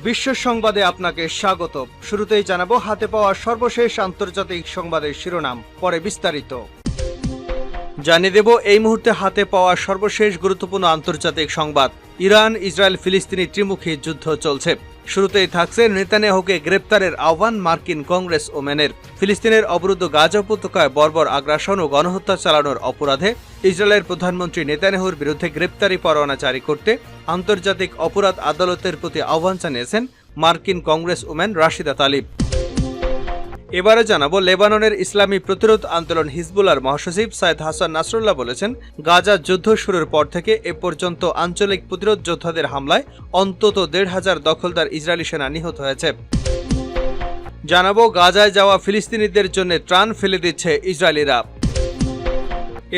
বিশ্ব সংবাদে আপনাকে স্বাগত। শুরুতেই জানাবো হাতে পাওয়া সর্বশেষ আন্তর্জাতিক সংবাদের শিরোনাম, পরে বিস্তারিত। জানিয়ে দেব এই মুহূর্তে হাতে পাওয়া সর্বশেষ গুরুত্বপূর্ণ আন্তর্জাতিক সংবাদ। ইরান, ইসরায়েল, ফিলিস্তিনি ত্রিমুখী যুদ্ধ চলছে। শুরুতেই থাকছে নেতানিয়াহুকে গ্রেপ্তারের আহ্বান মার্কিন কংগ্রেস ওমেনের। ফিলিস্তিনের অবরুদ্ধ গাজা উপত্যকায় বর্বর আগ্রাসন ও গণহত্যা চালানোর অপরাধে ইসরায়েলের প্রধানমন্ত্রী নেতানিয়াহুর বিরুদ্ধে গ্রেপ্তারি পরোয়ানা জারি করতে আন্তর্জাতিক অপরাধ আদালতের প্রতি আহ্বান জানিয়েছেন মার্কিন কংগ্রেস ওমেন রাশিদা তালিব। এবারে জানাবো লেবাননের ইসলামী প্রতিরোধ আন্দোলন হিজবুল্লাহর মহাসচিব সাইদ হাসান নাসরুল্লাহ বলেছেন, গাজা যুদ্ধ শুরুর পর থেকে এ পর্যন্ত আঞ্চলিক প্রতিরোধ যোদ্ধাদের হামলায় অন্তত ১৫০০ দখলদার ইসরায়েলি সেনা নিহত হয়েছে। জানাবো গাজায় যাওয়া ফিলিস্তিনিদের জন্য ত্রাণ ফেলে দিচ্ছে ইসরায়েলিরা।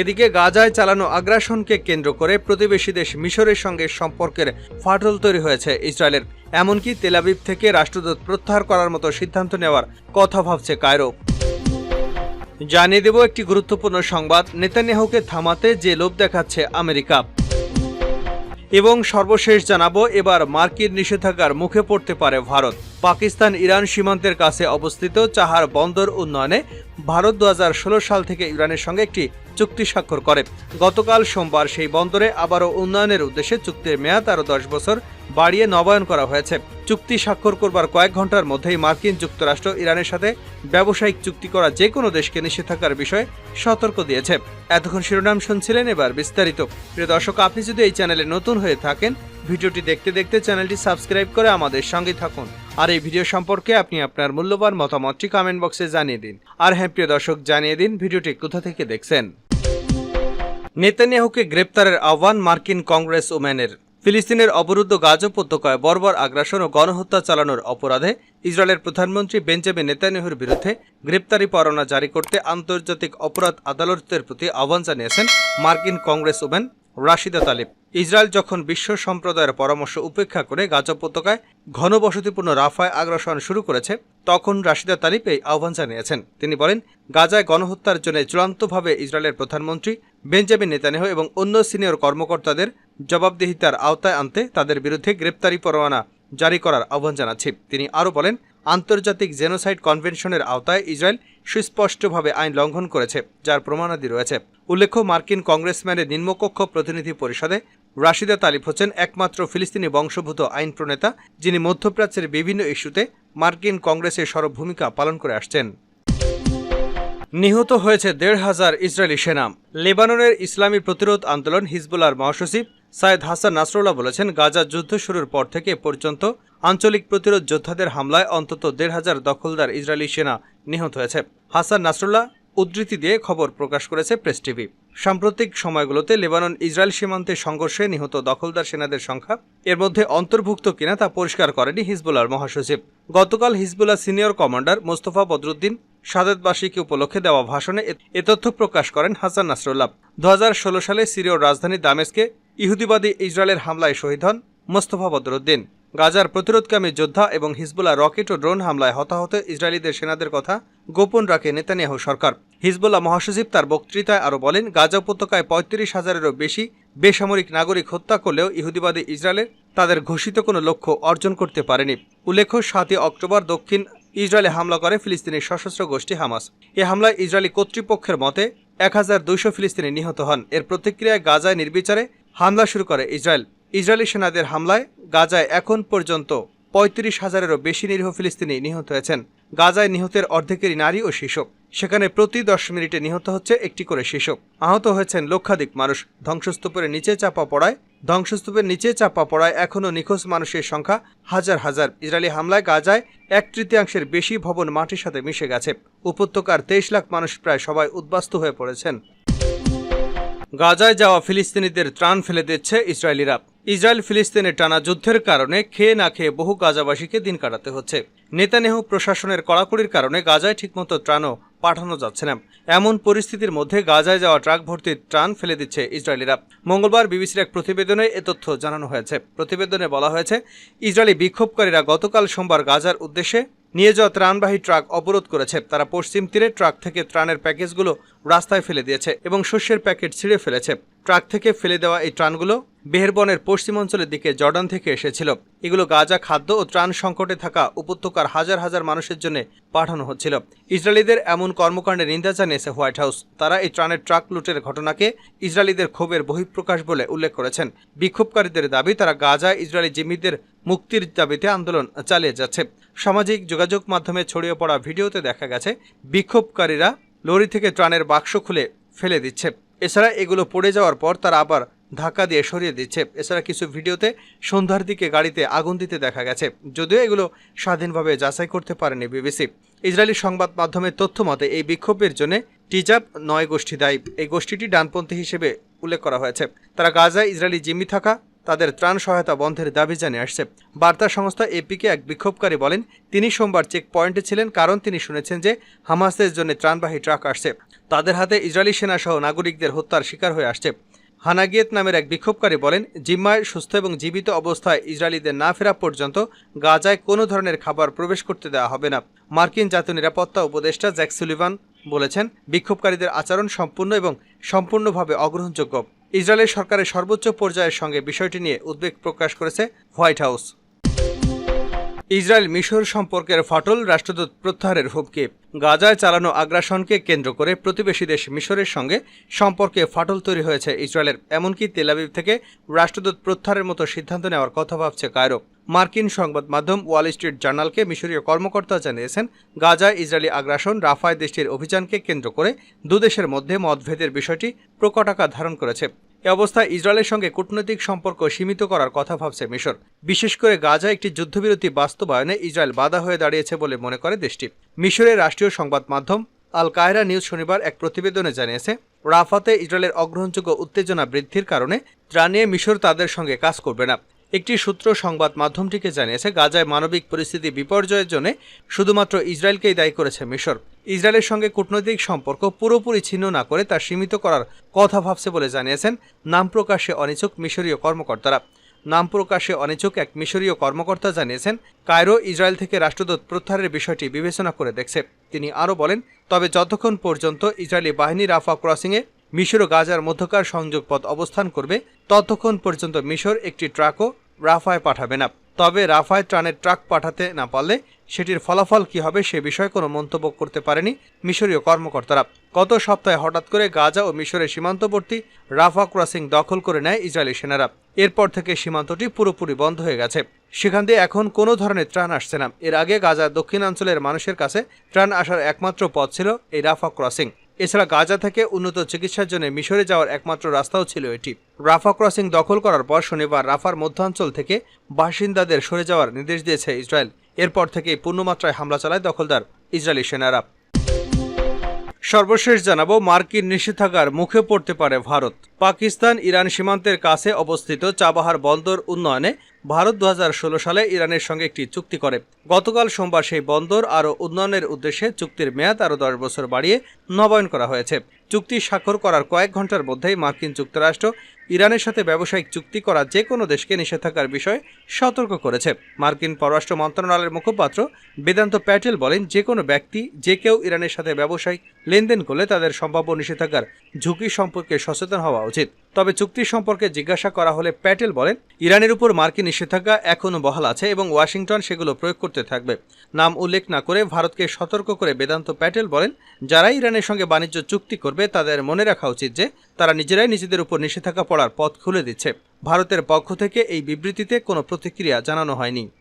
এদিকে গাজায় চালানো আগ্রাসনকে কেন্দ্র করে প্রতিবেশী দেশ মিশরের সঙ্গে সম্পর্কের ফাটল তৈরি হয়েছে ইসরায়েলের। এমনকি তেল আবিব থেকে রাষ্ট্রদূত প্রত্যাহার করার মতো সিদ্ধান্ত নেওয়ার কথা ভাবছে কায়রো। জানিয়ে দেব একটি গুরুত্বপূর্ণ সংবাদ, নেতানিয়াহুকে থামাতে যে লোভ দেখাচ্ছে আমেরিকা। এবং সর্বশেষ জানাবো এবার মার্কিন নিষেধাজ্ঞার মুখে পড়তে পারে ভারত। পাকিস্তান ইরান সীমান্তের কাছে অবস্থিত চাহার বন্দর উন্নয়নে ভারত ২০১৬ সাল থেকে ইরানের সঙ্গে একটি চুক্তি স্বাক্ষর করে। গতকাল সোমবার সেই বন্দরে আবারও উন্নয়নের উদ্দেশ্যে চুক্তির মেয়াদ আরও ১০ বছর বাড়িয়ে নবায়ন করা হয়েছে। চুক্তি স্বাক্ষর করবার কয়েক ঘন্টার মধ্যেই মার্কিন যুক্তরাষ্ট্র ইরানের সাথে ব্যবসায়িক চুক্তি করা যে কোনো দেশকে নিষেধাজ্ঞার বিষয়ে সতর্ক দিয়েছে। এতক্ষণ শিরোনাম শুনছিলেন, এবার বিস্তারিত। প্রিয় দর্শক, আপনি যদি এই চ্যানেলে নতুন হয়ে থাকেন, ভিডিওটি দেখতে দেখতে চ্যানেলটি সাবস্ক্রাইব করে আমাদের সঙ্গে থাকুন। আর এই ভিডিও সম্পর্কে আপনি আপনার মূল্যবান মতামতটি কমেন্ট বক্সে জানিয়ে দিন। আর হ্যাঁ প্রিয় দর্শক, জানিয়ে দিন ভিডিওটি কোথা থেকে দেখছেন। নেতানিয়াহুকে গ্রেপ্তারের আহ্বান মার্কিন কংগ্রেস ওমেনের। ফিলিস্তিনের অবরুদ্ধ গাজা উপত্যকায় বর্বর আগ্রাসন ও গণহত্যা চালানোর অপরাধে ইসরায়েলের প্রধানমন্ত্রী বেঞ্জামিন নেতানিয়াহুর বিরুদ্ধে গ্রেপ্তারি পরোয়ানা জারি করতে আন্তর্জাতিক অপরাধ আদালতের প্রতি আহ্বান জানিয়েছেন মার্কিন কংগ্রেস ওমেন রাশিদা তালিব। ইসরায়েল যখন বিশ্ব সম্প্রদায়ের পরামর্শ উপেক্ষা করে গাজা উপত্যকায় ঘনবসতিপূর্ণ রাফায় আগ্রাসন শুরু করেছে, তখন রাশিদা তালিব এই আহ্বান জানিয়েছেন। তিনি বলেন, গাজায় গণহত্যার জন্য চূড়ান্তভাবে ইসরায়েলের প্রধানমন্ত্রী বেঞ্জামিন নেতানিয়াহু এবং অন্য সিনিয়র কর্মকর্তাদের জবাবদিহিতার আওতায় আনতে তাদের বিরুদ্ধে গ্রেপ্তারি পরোয়ানা জারি করার আহ্বান জানাচ্ছি। তিনি আরও বলেন, আন্তর্জাতিক জেনোসাইড কনভেনশনের আওতায় ইসরায়েল সুস্পষ্টভাবে আইন লঙ্ঘন করেছে, যার প্রমাণাদি রয়েছে। উল্লেখ্য, মার্কিন কংগ্রেসম্যানের নিম্নকক্ষ প্রতিনিধি পরিষদে রাশিদা তালিব হচ্ছেন একমাত্র ফিলিস্তিনি বংশোদ্ভূত আইন প্রণেতা, যিনি মধ্যপ্রাচ্যের বিভিন্ন ইস্যুতে মার্কিন কংগ্রেসের সরব ভূমিকা পালন করে আসছেন। নিহত হয়েছে ১৫০০ ইসরায়েলি সেনা। লেবাননের ইসলামী প্রতিরোধ আন্দোলন হিজবুল্লাহর মহাসচিব সাইদ হাসান নাসরুল্লাহ বলেছেন, গাজা যুদ্ধ শুরুর পর থেকে এ পর্যন্ত আঞ্চলিক প্রতিরোধ যোদ্ধাদের হামলায় অন্তত ১৫০০ দখলদার ইসরায়েলি সেনা নিহত হয়েছে। হাসান নাসরুল্লাহ উদ্ধৃতি দিয়ে খবর প্রকাশ করেছে প্রেস টিভি। সাম্প্রতিক সময়গুলোতে লেবানন ইসরায়েল সীমান্তে সংঘর্ষে নিহত দখলদার সেনাদের সংখ্যা এর মধ্যে অন্তর্ভুক্ত কিনা তা পরিষ্কার করেনি হিজবুল্লাহর মহাসচিব। গতকাল Hezbollah senior commander Mustafa Badreddine শাহাদাত বার্ষিকী উপলক্ষে দেওয়া ভাষণে এ তথ্য প্রকাশ করেন হাসান নাসরুল্লাহ। ২০১৬ সালে সিরিয়ার রাজধানী দামেস্কে ইহুদিবাদী ইসরায়েলের হামলায় শহীদ হন মোস্তফা বদরুদ্দিন। গাজার প্রতিরোধকামী যোদ্ধা এবং হিজবুল্লাহ রকেট ও ড্রোন হামলায় হতাহত ইসরায়েলিদের সেনাদের কথা গোপন রাখে নেতানিয়াহু সরকার। হিজবুল্লাহ মহাসচিব তার বক্তৃতায় আরও বলেন, গাজা উপত্যকায় ৩৫,০০০-এরও বেশি বেসামরিক নাগরিক হত্যা করলেও ইহুদিবাদী ইসরায়েলের তাদের ঘোষিত কোনো লক্ষ্য অর্জন করতে পারেনি। উল্লেখ্য, ৭ই অক্টোবর দক্ষিণ ইসরায়েলে হামলা করে ফিলিস্তিনি সশস্ত্র গোষ্ঠী হামাস। এ হামলায় ইসরায়েলি কর্তৃপক্ষের মতে ১,২০০ ফিলিস্তিনি নিহত হন। এর প্রতিক্রিয়ায় গাজায় নির্বিচারে হামলা শুরু করে ইসরায়েল। ইসরায়েলি সেনাদের হামলায় গাজায় এখন পর্যন্ত ৩৫,০০০-এরও বেশি নিরীহ ফিলিস্তিনি নিহত হয়েছেন। গাজায় নিহতের অর্ধেকেরই নারী ও শিশু। সেখানে প্রতি ১০ মিনিটে নিহত হচ্ছে একটি করে শিশু। আহত হয়েছেন লক্ষাধিক মানুষ। ধ্বংসস্তূপের নিচে চাপা পড়ায় এখনও নিখোঁজ মানুষের সংখ্যা হাজার হাজার। ইসরায়েলি হামলায় গাজায় ১/৩ বেশি ভবন মাটির সাথে মিশে গেছে। উপত্যকার ২৩ লাখ মানুষ প্রায় সবাই উদ্বাস্তু হয়ে পড়েছেন। গাজায় যাওয়া ফিলিস্তিনিদের ত্রাণ ফেলে দিচ্ছে ইসরায়েলিরা। ইসরায়েল ফিলিস্তিনের টানা যুদ্ধের কারণে খেয়ে না খেয়ে বহু গাজাবাসীকে দিন কাটাতে হচ্ছে। নেতানিয়াহু প্রশাসনের কড়াকড়ির কারণে গাজায় ঠিকমতো ত্রাণও পাঠানো যাচ্ছে না। এমন পরিস্থিতির মধ্যে গাজায় যাওয়া ট্রাক ভর্তি ত্রাণ ফেলে দিচ্ছে ইসরায়েলিরা। মঙ্গলবার বিবিসির এক প্রতিবেদনে এ তথ্য জানানো হয়েছে। প্রতিবেদনে বলা হয়েছে, ইসরায়েলি বিক্ষোভকারীরা গতকাল সোমবার গাজার উদ্দেশ্যে নিয়ে যাওয়া ত্রাণবাহী ট্রাক অবরোধ করেছে। তারা পশ্চিম তীরে ট্রাক থেকে ত্রাণের প্যাকেজগুলো রাস্তায় ফেলে দিয়েছে এবং শস্যের প্যাকেট ছিঁড়ে ফেলেছে। ট্রাক থেকে ফেলে দেওয়া এই ত্রাণগুলো মেহেরবনের পশ্চিমাঞ্চলের দিকে জর্ডান থেকে এসেছিল। এগুলো গাজা খাদ্য ও ত্রাণ সংকটে থাকা উপত্যকার হাজার হাজার মানুষের জন্য পাঠানো হচ্ছিল। ইসরায়েলিদের এমন কর্মকাণ্ডের নিন্দা জানিয়েছে হোয়াইট হাউস। তারা এই ত্রাণের ট্রাক লুটের ঘটনাকে ইসরায়েলিদের ক্ষোভের বহিঃপ্রকাশ বলে উল্লেখ করেছেন। বিক্ষোভকারীদের দাবি, তারা গাজায় ইসরায়েলি জিম্মিদের মুক্তির দাবিতে আন্দোলন চালিয়ে যাচ্ছে। সামাজিক যোগাযোগ মাধ্যমে ছড়িয়ে পড়া ভিডিওতে দেখা গেছে বিক্ষোভকারীরা লরি থেকে ত্রাণের বাক্স খুলে ফেলে দিচ্ছে। এছাড়া এগুলো পড়ে যাওয়ার পর তারা আবার ধাক্কা দিয়ে সরিয়ে দিচ্ছে। এছাড়া কিছু ভিডিওতে সন্ধ্যার দিকে গাড়িতে আগুন দিতে দেখা গেছে, যদিও এগুলো স্বাধীনভাবে যাচাই করতে পারেনি বিবিসি। ইসরায়েলি সংবাদ মাধ্যমের তথ্য মতে এই বিক্ষোভের জন্য টিজাব 9 গোষ্ঠী দায়ী। এই গোষ্ঠীটি ডানপন্থী হিসেবে উল্লেখ করা হয়েছে। তারা গাজায় ইসরায়েলি জিম্মি থাকা তাদের ত্রাণ সহায়তা বন্ধের দাবি জানিয়ে আসছে। বার্তা সংস্থা এপিকে এক বিক্ষোভকারী বলেন, তিনি সোমবার চেক পয়েন্টে ছিলেন কারণ তিনি শুনেছেন যে হামাসের জন্য ত্রাণবাহী ট্রাক আসছে। তাদের হাতে ইসরায়েলি সেনা সহ নাগরিকদের হত্যার শিকার হয়ে আসছে। হানাগিয়েত নামের এক বিক্ষোভকারী বলেন, জিম্মায় সুস্থ এবং জীবিত অবস্থায় ইসরায়েলিদের না ফেরা পর্যন্ত গাজায় কোনো ধরনের খাবার প্রবেশ করতে দেওয়া হবে না। মার্কিন জাতীয় নিরাপত্তা উপদেষ্টা জ্যাক সুলিভান বলেছেন, বিক্ষোভকারীদের আচরণ সম্পূর্ণভাবে অগ্রহণযোগ্য। ইসরায়েলের সরকারের সর্বোচ্চ পর্যায়ের সঙ্গে বিষয়টি নিয়ে উদ্বেগ প্রকাশ করেছে হোয়াইট হাউস। ইসরায়েল মিশর সম্পর্কের ফাটল, রাষ্ট্রদূত প্রত্যাহারের হুমকি। গাজায় চালানো আগ্রাসনকে কেন্দ্র করে প্রতিবেশী দেশ মিশরের সঙ্গে সম্পর্কে ফাটল তৈরি হয়েছে ইসরায়েলের। এমনকি তেল আবিব থেকে রাষ্ট্রদূত প্রত্যাহারের মতো সিদ্ধান্ত নেওয়ার কথা ভাবছে কায়রো। মার্কিন সংবাদ মাধ্যম ওয়াল স্ট্রিট জার্নালকে মিশরীয় কর্মকর্তা জানিয়েছেন, গাজায় ইসরায়েলি আগ্রাসন রাফায় দেশটির অভিযানকে কেন্দ্র করে দুদেশের মধ্যে মতভেদের বিষয়টি প্রকট আকার ধারণ করেছে। এ অবস্থায় ইসরায়েলের সঙ্গে কূটনৈতিক সম্পর্ক সীমিত করার কথা ভাবছে মিশর। বিশেষ করে গাজায় একটি যুদ্ধবিরতি বাস্তবায়নে ইসরায়েল বাধা হয়ে দাঁড়িয়েছে বলে মনে করে দেশটি। মিশরের রাষ্ট্রীয় সংবাদ মাধ্যম আল কায়রা নিউজ শনিবার এক প্রতিবেদনে জানিয়েছে, রাফাতে ইসরায়েলের অগ্রহণযোগ্য উত্তেজনা বৃদ্ধির কারণে ত্রাণ নিয়ে মিশর তাদের সঙ্গে কাজ করবে না। একটি সূত্র সংবাদ মাধ্যমটিকে জানিয়েছে, গাজায় মানবিক পরিস্থিতি বিপর্যয়ের জন্য শুধুমাত্র ইসরায়েলকেই দায়ী করেছে মিশর। ইসরায়েলের সঙ্গে কূটনৈতিক সম্পর্ক পুরোপুরি ছিন্ন না করে তা সীমিত করার কথা ভাবছে বলে জানিয়েছেন নাম প্রকাশে অনিচ্ছুক মিশরীয় কর্মকর্তারা। নাম প্রকাশে অনিচ্ছুক এক মিশরীয় কর্মকর্তা জানিয়েছেন, কায়রো ইসরায়েল থেকে রাষ্ট্রদূত প্রত্যাহারের বিষয়টি বিবেচনা করে দেখছে। তিনি আরও বলেন, তবে যতক্ষণ পর্যন্ত ইসরায়েলি বাহিনী রাফা ক্রসিংয়ে মিশর ও গাজার মধ্যকার সংযোগ পথ অবস্থান করবে, ততক্ষণ পর্যন্ত মিশর একটি ট্রাকও রাফায় পাঠাবে না। তবে রাফায় ত্রাণের ট্রাক পাঠাতে না পারলে সেটির ফলাফল কি হবে সে বিষয়ে কোনো মন্তব্য করতে পারেনি মিশরীয় কর্মকর্তারা। গত সপ্তাহে হঠাৎ করে গাজা ও মিশরের সীমান্তবর্তী রাফা ক্রসিং দখল করে নেয় ইসরায়েলি সেনারা। এরপর থেকে সীমান্তটি পুরোপুরি বন্ধ হয়ে গেছে। সেখান দিয়ে এখন কোনো ধরনের ত্রাণ আসছে না। এর আগে গাজার দক্ষিণাঞ্চলের মানুষের কাছে ত্রাণ আসার একমাত্র পথ ছিল এই রাফা ক্রসিং। এছাড়া গাজা থেকে উন্নত চিকিৎসার জন্য মিশরে যাওয়ার একমাত্র রাস্তাও ছিল এটি। রাফা ক্রসিং দখল করার পর শনিবার রাফার মধ্যাঞ্চল থেকে বাসিন্দাদের সরে যাওয়ার নির্দেশ দিয়েছে ইসরায়েল। এরপর থেকেই পূর্ণমাত্রায় হামলা চালায় দখলদার ইসরায়েলি সেনারা। সর্বশেষ জানাবো, মার্কিন নিষেধাজ্ঞার মুখে পড়তে পারে ভারত। পাকিস্তান ইরান সীমান্তের কাছে অবস্থিত চাবাহার বন্দর উন্নয়নে ভারত 2016 সালে ইরানের সঙ্গে একটি চুক্তি করে। গতকাল সোমবার সেই বন্দর আরও উন্নয়নের উদ্দেশ্যে চুক্তির মেয়াদ আরও 10 বছর বাড়িয়ে নবায়ন করা হয়েছে। চুক্তি স্বাক্ষর করার কয়েক ঘন্টার মধ্যেই মার্কিন যুক্তরাষ্ট্র ইরানের সাথে ব্যবসায়িক চুক্তি করা যে কোনো দেশকে নিষেধাজ্ঞার বিষয়ে সতর্ক করেছে। মার্কিন পররাষ্ট্র মন্ত্রণালয়ের মুখপাত্র বেদান্ত প্যাটেল বলেন, যে কোনো ব্যক্তি যে কেউ ইরানের সাথে ব্যবসায়িক লেনদেন করলে তাদের সম্ভাব্য নিষেধাজ্ঞার ঝুঁকি সম্পর্কে সচেতন হওয়া উচিত। তবে চুক্তি সম্পর্কে জিজ্ঞাসা করা হলে প্যাটেল বলেন, ইরানের উপর মার্কিন নিষেধাজ্ঞা এখনও বহাল আছে এবং ওয়াশিংটন সেগুলো প্রয়োগ করতে থাকবে। নাম উল্লেখ না করে ভারতকে সতর্ক করে বেদান্ত প্যাটেল বলেন, যারা ইরানের সঙ্গে বাণিজ্য চুক্তি করবে তাদের মনে রাখা উচিত যে তারা নিজেরাই নিজেদের উপর নিষেধাজ্ঞা পড়ার পথ খুলে দিচ্ছে। ভারতের পক্ষ থেকে এই বিবৃতিতে কোনো প্রতিক্রিয়া জানানো হয়নি।